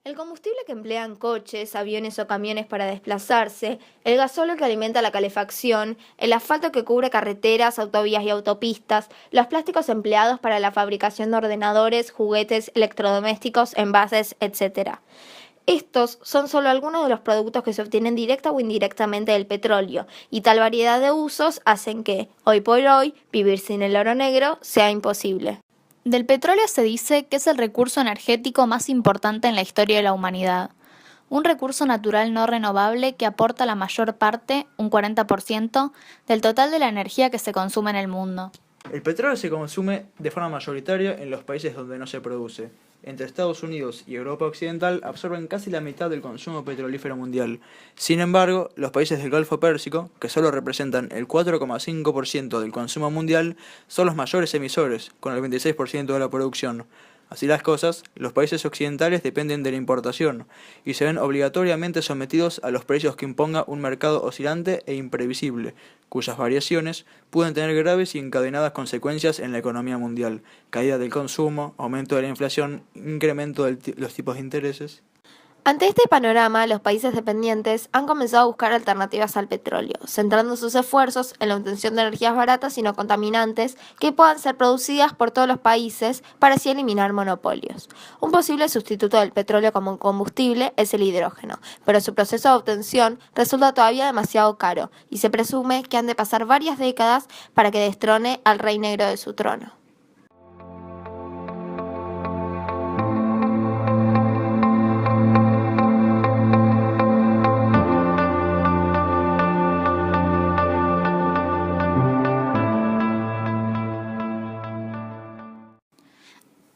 El combustible que emplean coches, aviones o camiones para desplazarse, el gasóleo que alimenta la calefacción, el asfalto que cubre carreteras, autovías y autopistas, los plásticos empleados para la fabricación de ordenadores, juguetes, electrodomésticos, envases, etc. Estos son solo algunos de los productos que se obtienen directa o indirectamente del petróleo, y tal variedad de usos hacen que, hoy por hoy, vivir sin el oro negro sea imposible. Del petróleo se dice que es el recurso energético más importante en la historia de la humanidad. Un recurso natural no renovable que aporta la mayor parte, un 40%, del total de la energía que se consume en el mundo. El petróleo se consume de forma mayoritaria en los países donde no se produce. Entre Estados Unidos y Europa Occidental absorben casi la mitad del consumo petrolífero mundial. Sin embargo, los países del Golfo Pérsico, que solo representan el 4,5% del consumo mundial, son los mayores emisores, con el 26% de la producción. Así las cosas, los países occidentales dependen de la importación y se ven obligatoriamente sometidos a los precios que imponga un mercado oscilante e imprevisible, cuyas variaciones pueden tener graves y encadenadas consecuencias en la economía mundial: caída del consumo, aumento de la inflación, incremento de los tipos de intereses. Ante este panorama, los países dependientes han comenzado a buscar alternativas al petróleo, centrando sus esfuerzos en la obtención de energías baratas y no contaminantes que puedan ser producidas por todos los países para así eliminar monopolios. Un posible sustituto del petróleo como combustible es el hidrógeno, pero su proceso de obtención resulta todavía demasiado caro y se presume que han de pasar varias décadas para que destrone al rey negro de su trono.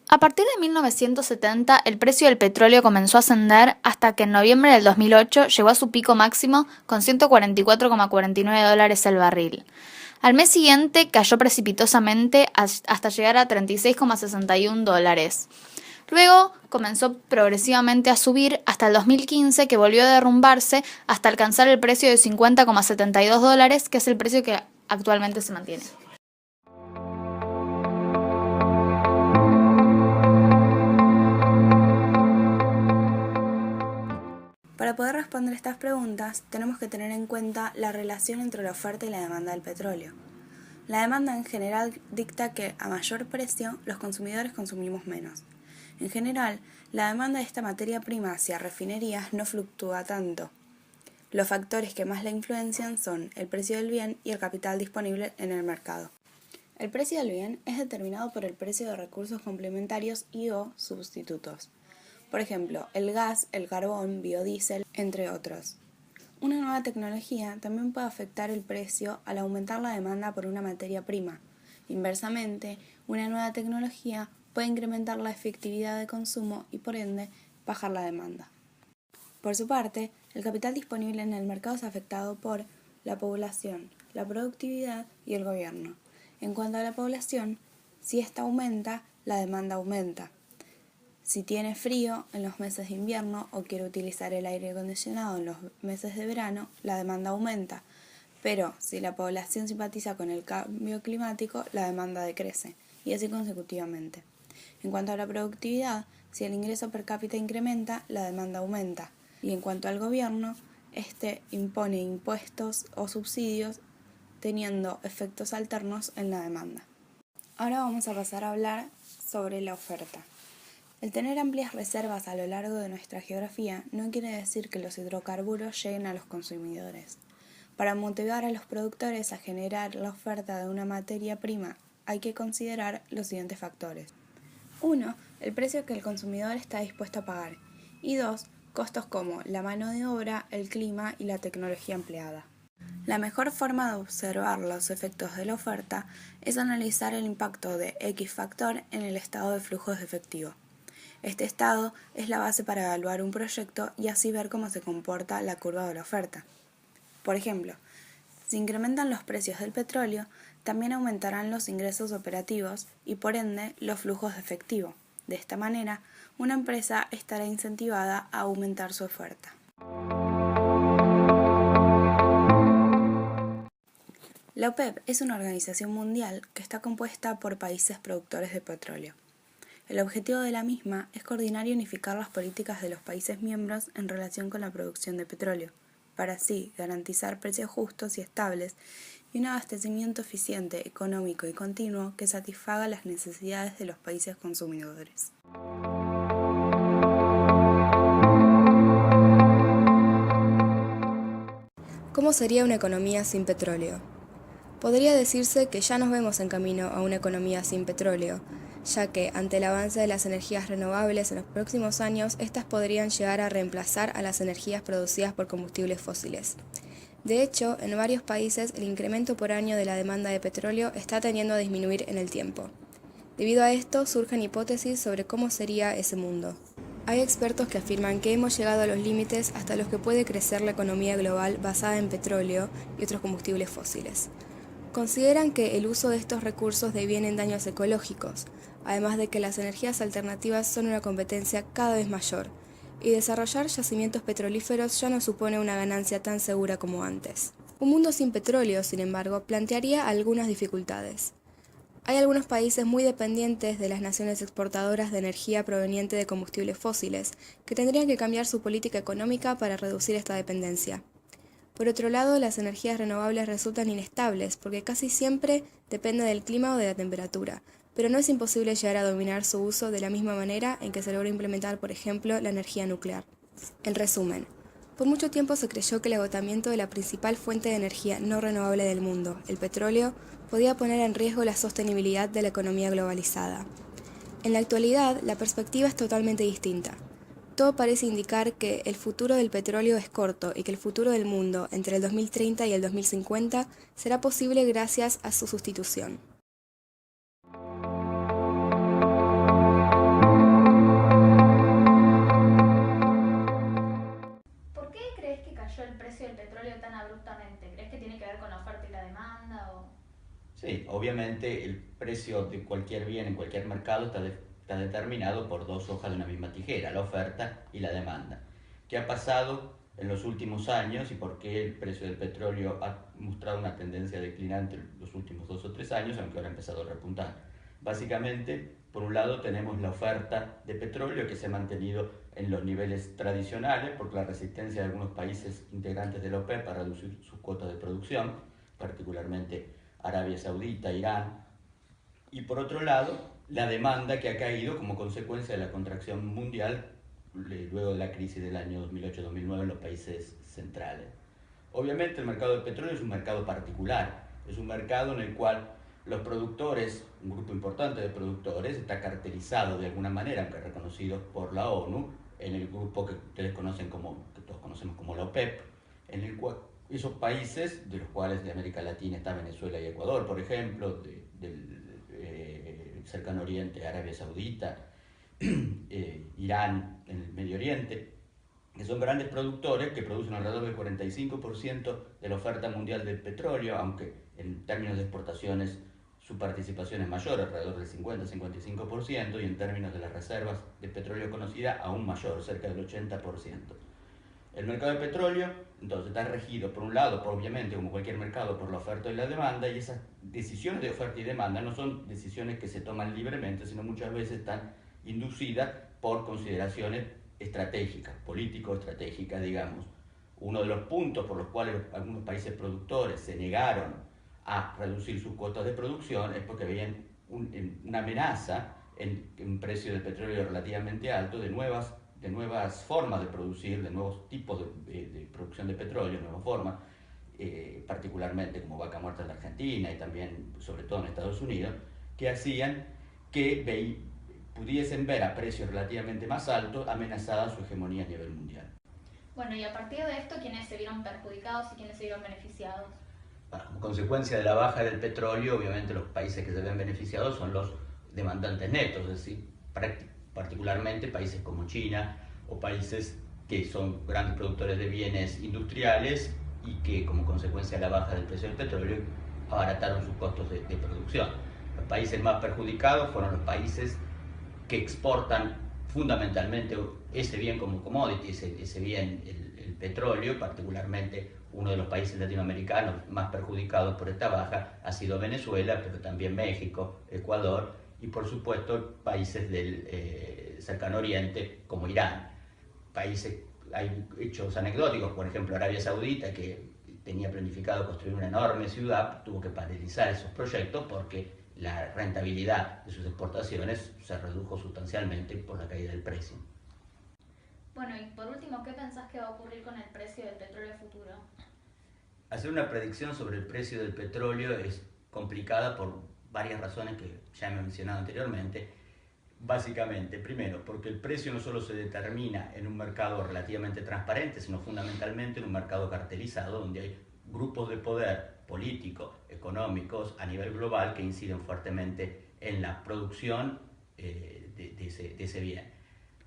A partir de 1970, el precio del petróleo comenzó a ascender hasta que en noviembre del 2008 llegó a su pico máximo con $144,49 el barril. Al mes siguiente cayó precipitosamente hasta llegar a $36,61. Luego comenzó progresivamente a subir hasta el 2015, que volvió a derrumbarse hasta alcanzar el precio de $50,72, que es el precio que actualmente se mantiene. Para poder responder estas preguntas, tenemos que tener en cuenta la relación entre la oferta y la demanda del petróleo. La demanda en general dicta que a mayor precio, los consumidores consumimos menos. En general, la demanda de esta materia prima hacia refinerías no fluctúa tanto. Los factores que más la influencian son el precio del bien y el capital disponible en el mercado. El precio del bien es determinado por el precio de recursos complementarios y/o sustitutos. Por ejemplo, el gas, el carbón, biodiesel, entre otros. Una nueva tecnología también puede afectar el precio al aumentar la demanda por una materia prima. Inversamente, una nueva tecnología puede incrementar la efectividad de consumo y, por ende, bajar la demanda. Por su parte, el capital disponible en el mercado es afectado por la población, la productividad y el gobierno. En cuanto a la población, si esta aumenta, la demanda aumenta. Si tiene frío en los meses de invierno o quiere utilizar el aire acondicionado en los meses de verano, la demanda aumenta. Pero si la población simpatiza con el cambio climático, la demanda decrece, y así consecutivamente. En cuanto a la productividad, si el ingreso per cápita incrementa, la demanda aumenta. Y en cuanto al gobierno, este impone impuestos o subsidios teniendo efectos alternos en la demanda. Ahora vamos a pasar a hablar sobre la oferta. El tener amplias reservas a lo largo de nuestra geografía no quiere decir que los hidrocarburos lleguen a los consumidores. Para motivar a los productores a generar la oferta de una materia prima, hay que considerar los siguientes factores. 1. El precio que el consumidor está dispuesto a pagar. Y 2. Costos como la mano de obra, el clima y la tecnología empleada. La mejor forma de observar los efectos de la oferta es analizar el impacto de X factor en el estado de flujos de efectivo. Este estado es la base para evaluar un proyecto y así ver cómo se comporta la curva de la oferta. Por ejemplo, si incrementan los precios del petróleo, también aumentarán los ingresos operativos y por ende los flujos de efectivo. De esta manera, una empresa estará incentivada a aumentar su oferta. La OPEP es una organización mundial que está compuesta por países productores de petróleo. El objetivo de la misma es coordinar y unificar las políticas de los países miembros en relación con la producción de petróleo, para así garantizar precios justos y estables y un abastecimiento eficiente, económico y continuo que satisfaga las necesidades de los países consumidores. ¿Cómo sería una economía sin petróleo? Podría decirse que ya nos vemos en camino a una economía sin petróleo, ya que ante el avance de las energías renovables en los próximos años, estas podrían llegar a reemplazar a las energías producidas por combustibles fósiles. De hecho, en varios países el incremento por año de la demanda de petróleo está tendiendo a disminuir en el tiempo. Debido a esto, surgen hipótesis sobre cómo sería ese mundo. Hay expertos que afirman que hemos llegado a los límites hasta los que puede crecer la economía global basada en petróleo y otros combustibles fósiles. Consideran que el uso de estos recursos deviene en daños ecológicos, además de que las energías alternativas son una competencia cada vez mayor, y desarrollar yacimientos petrolíferos ya no supone una ganancia tan segura como antes. Un mundo sin petróleo, sin embargo, plantearía algunas dificultades. Hay algunos países muy dependientes de las naciones exportadoras de energía proveniente de combustibles fósiles, que tendrían que cambiar su política económica para reducir esta dependencia. Por otro lado, las energías renovables resultan inestables porque casi siempre depende del clima o de la temperatura, pero no es imposible llegar a dominar su uso de la misma manera en que se logró implementar, por ejemplo, la energía nuclear. En resumen, por mucho tiempo se creyó que el agotamiento de la principal fuente de energía no renovable del mundo, el petróleo, podía poner en riesgo la sostenibilidad de la economía globalizada. En la actualidad, la perspectiva es totalmente distinta. Todo parece indicar que el futuro del petróleo es corto y que el futuro del mundo entre el 2030 y el 2050 será posible gracias a su sustitución. ¿Por qué crees que cayó el precio del petróleo tan abruptamente? ¿Crees que tiene que ver con la oferta y la demanda? Sí, obviamente el precio de cualquier bien en cualquier mercado está determinado por dos hojas de una misma tijera, la oferta y la demanda. ¿Qué ha pasado en los últimos años y por qué el precio del petróleo ha mostrado una tendencia declinante en los últimos 2 o 3 años, aunque ahora ha empezado a repuntar? Básicamente, por un lado tenemos la oferta de petróleo que se ha mantenido en los niveles tradicionales por la resistencia de algunos países integrantes de la OPEP a reducir sus cuotas de producción, particularmente Arabia Saudita, Irán, y por otro lado, la demanda que ha caído como consecuencia de la contracción mundial luego de la crisis del año 2008-2009 en los países centrales. Obviamente el mercado del petróleo es un mercado particular, es un mercado en el cual los productores, un grupo importante de productores, está cartelizado de alguna manera, aunque reconocido por la ONU, en el grupo que ustedes conocen que todos conocemos como la OPEP, en el cual esos países, de los cuales de América Latina está Venezuela y Ecuador, por ejemplo, del Cercano Oriente, Arabia Saudita, Irán, en el Medio Oriente, que son grandes productores que producen alrededor del 45% de la oferta mundial de petróleo, aunque en términos de exportaciones su participación es mayor, alrededor del 50-55%, y en términos de las reservas de petróleo conocida aún mayor, cerca del 80%. El mercado de petróleo, entonces, está regido, por un lado, obviamente, como cualquier mercado, por la oferta y la demanda, y esas decisiones de oferta y demanda no son decisiones que se toman libremente, sino muchas veces están inducidas por consideraciones estratégicas, político-estratégicas, digamos. Uno de los puntos por los cuales algunos países productores se negaron a reducir sus cuotas de producción es porque veían una amenaza en un precio del petróleo relativamente alto de nuevas formas de producir, de nuevos tipos de producción de petróleo, nuevas formas, particularmente como Vaca Muerta en la Argentina y también, sobre todo en Estados Unidos, que hacían que pudiesen ver a precios relativamente más altos amenazada su hegemonía a nivel mundial. Bueno, y a partir de esto, ¿quiénes se vieron perjudicados y quiénes se vieron beneficiados? Bueno, como consecuencia de la baja del petróleo, obviamente los países que se ven beneficiados son los demandantes netos, es decir, particularmente países como China o países que son grandes productores de bienes industriales y que como consecuencia de la baja del precio del petróleo abarataron sus costos de producción. Los países más perjudicados fueron los países que exportan fundamentalmente ese bien como commodity, ese bien, el petróleo, particularmente uno de los países latinoamericanos más perjudicados por esta baja ha sido Venezuela, pero también México, Ecuador y por supuesto países del cercano oriente como Irán. Hay hechos anecdóticos, por ejemplo Arabia Saudita, que tenía planificado construir una enorme ciudad, tuvo que paralizar esos proyectos porque la rentabilidad de sus exportaciones se redujo sustancialmente por la caída del precio. Bueno, y por último, ¿qué pensás que va a ocurrir con el precio del petróleo futuro? Hacer una predicción sobre el precio del petróleo es complicada por varias razones que ya he mencionado anteriormente. Básicamente, primero, porque el precio no solo se determina en un mercado relativamente transparente, sino fundamentalmente en un mercado cartelizado, donde hay grupos de poder políticos, económicos a nivel global que inciden fuertemente en la producción de ese bien.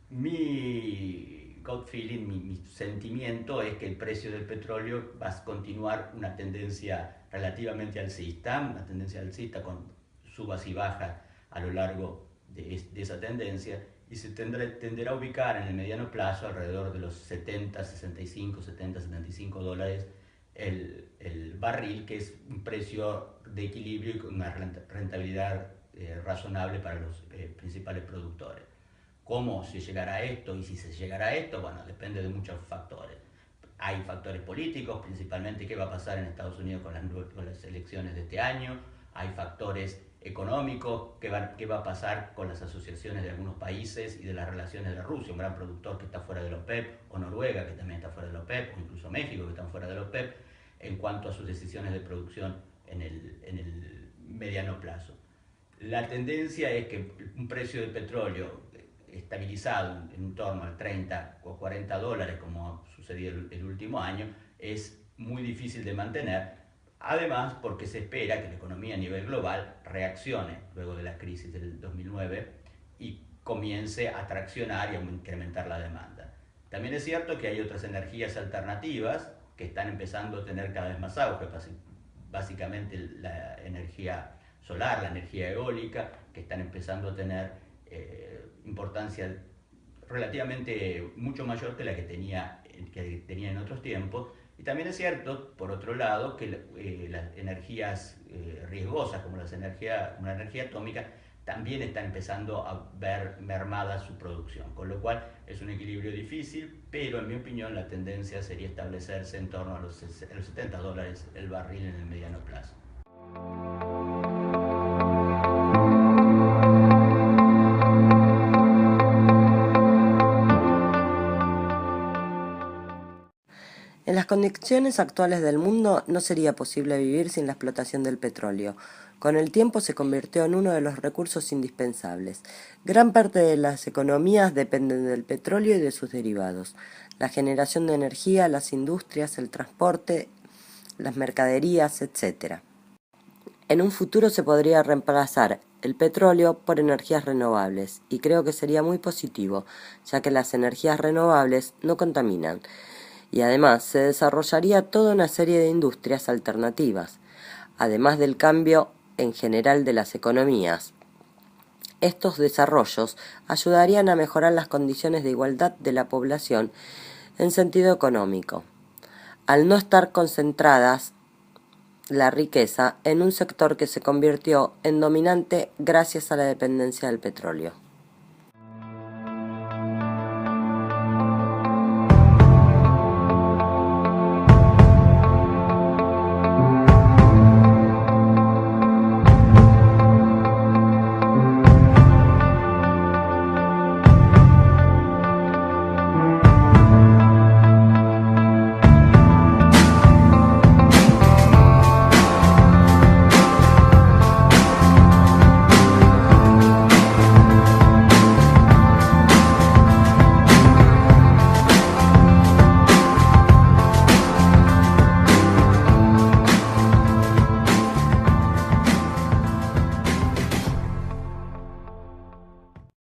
Mi gut feeling, mi sentimiento es que el precio del petróleo va a continuar una tendencia relativamente alcista, una tendencia alcista con subas y bajas a lo largo de esa tendencia, y se tenderá a ubicar en el mediano plazo alrededor de los 70-75 dólares el barril, que es un precio de equilibrio y con una rentabilidad razonable para los principales productores. ¿Cómo se llegará a esto? Y si se llegará a esto, bueno, depende de muchos factores. Hay factores políticos, principalmente qué va a pasar en Estados Unidos con las elecciones de este año. Hay factores económicos, qué va a pasar con las asociaciones de algunos países y de las relaciones de Rusia, un gran productor que está fuera de la OPEP, o Noruega, que también está fuera de la OPEP, o incluso México, que están fuera de la OPEP, en cuanto a sus decisiones de producción en el mediano plazo. La tendencia es que un precio del petróleo estabilizado en torno al 30 o 40 dólares, como sucedió el último año, es muy difícil de mantener. Además, porque se espera que la economía a nivel global reaccione luego de la crisis del 2009 y comience a traccionar y a incrementar la demanda. También es cierto que hay otras energías alternativas que están empezando a tener cada vez más auge, básicamente la energía solar, la energía eólica, que están empezando a tener importancia relativamente mucho mayor que la que tenía en otros tiempos. Y también es cierto, por otro lado, que las energías riesgosas, como una energía atómica, también están empezando a ver mermada su producción, con lo cual es un equilibrio difícil, pero en mi opinión la tendencia sería establecerse en torno a los 70 dólares el barril en el mediano plazo. En las condiciones actuales del mundo no sería posible vivir sin la explotación del petróleo. Con el tiempo se convirtió en uno de los recursos indispensables. Gran parte de las economías dependen del petróleo y de sus derivados. La generación de energía, las industrias, el transporte, las mercaderías, etc. En un futuro se podría reemplazar el petróleo por energías renovables, y creo que sería muy positivo, ya que las energías renovables no contaminan. Y además se desarrollaría toda una serie de industrias alternativas, además del cambio en general de las economías. Estos desarrollos ayudarían a mejorar las condiciones de igualdad de la población en sentido económico, al no estar concentradas la riqueza en un sector que se convirtió en dominante gracias a la dependencia del petróleo.